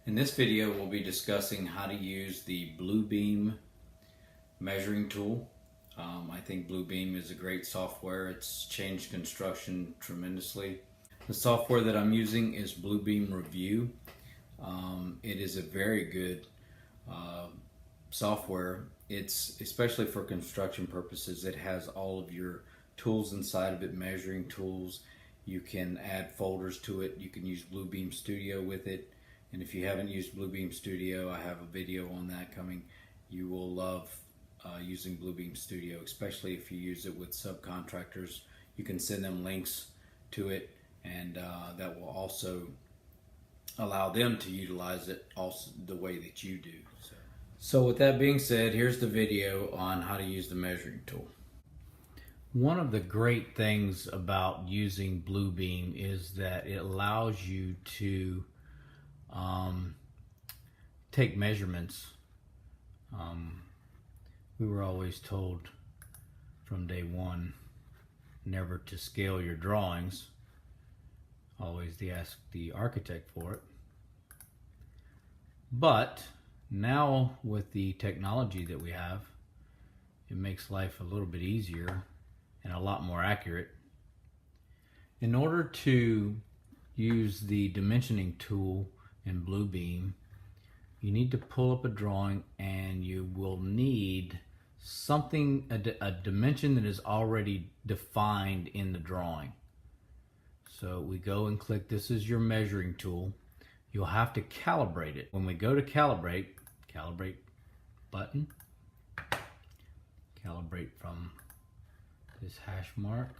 In this video, we'll be discussing how to use the Blubeam measuring tool. I think Blubeam is a great software. It's changed construction tremendously. The software that I'm using is Blubeam Revu. It is a very good software. It's especially for construction purposes. It has all of your tools inside of it, measuring tools. You can add folders to it. You can use Blubeam Studio with it. And if you haven't used Blubeam Studio, I have a video on that coming. You will love using Blubeam Studio, especially if you use it with subcontractors. You can send them links to it, and that will also allow them to utilize it also the way that you do. So with that being said, here's the video on how to use the measuring tool. One of the great things about using Blubeam is that it allows you to take measurements. We were always told from day one never to scale your drawings. Always ask the architect for it. But now with the technology that we have, it makes life a little bit easier and a lot more accurate. In order to use the dimensioning tool in Blubeam, you need to pull up a drawing, and you will need something, a dimension that is already defined in the drawing. So we go and click, this is your measuring tool. You'll have to calibrate it. When we go to calibrate button, calibrate from this hash mark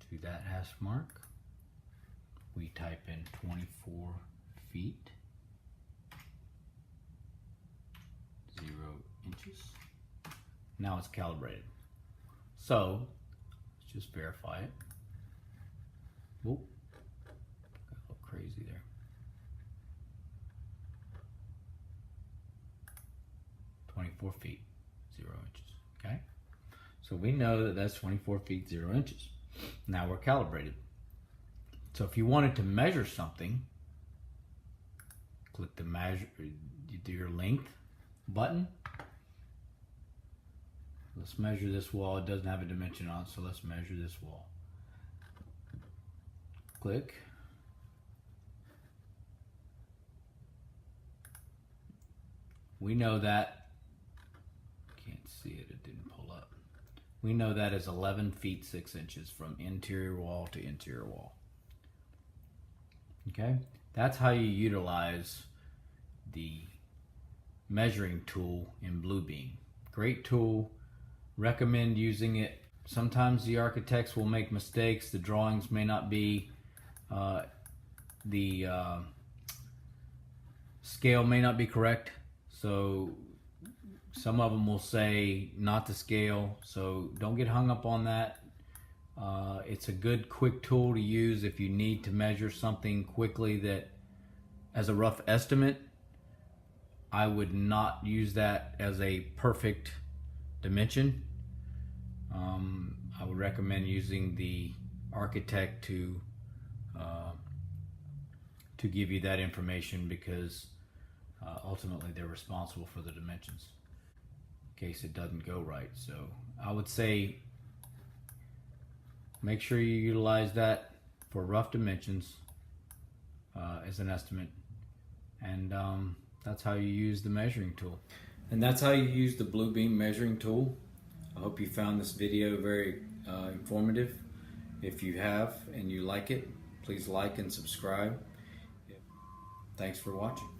to that hash mark. We type in 24 feet, 0 inches. Now it's calibrated. So let's just verify it. Whoop, got a little crazy there. "24 feet, 0 inches. Okay, so we know that that's 24 feet, 0 inches. Now we're calibrated. So if you wanted to measure something, click the measure, you do your length button. Let's measure this wall. It doesn't have a dimension on it, so let's measure this wall. Click. We know that, can't see it, it didn't pull up. We know that is 11 feet 6 inches from interior wall to interior wall. Okay, that's how you utilize the measuring tool in Blubeam. Great tool, recommend using it. Sometimes the architects will make mistakes. The drawings may not be, the scale may not be correct. So some of them will say not to scale, so don't get hung up on that. It's a good quick tool to use if you need to measure something quickly that as a rough estimate. I would not use that as a perfect dimension. I would recommend using the architect to give you that information, because ultimately they're responsible for the dimensions in case it doesn't go right. So I would say make sure you utilize that for rough dimensions as an estimate, and that's how you use the measuring tool. And that's how you use the Blubeam measuring tool. I hope you found this video very informative. If you have and you like it, please like and subscribe. Thanks for watching.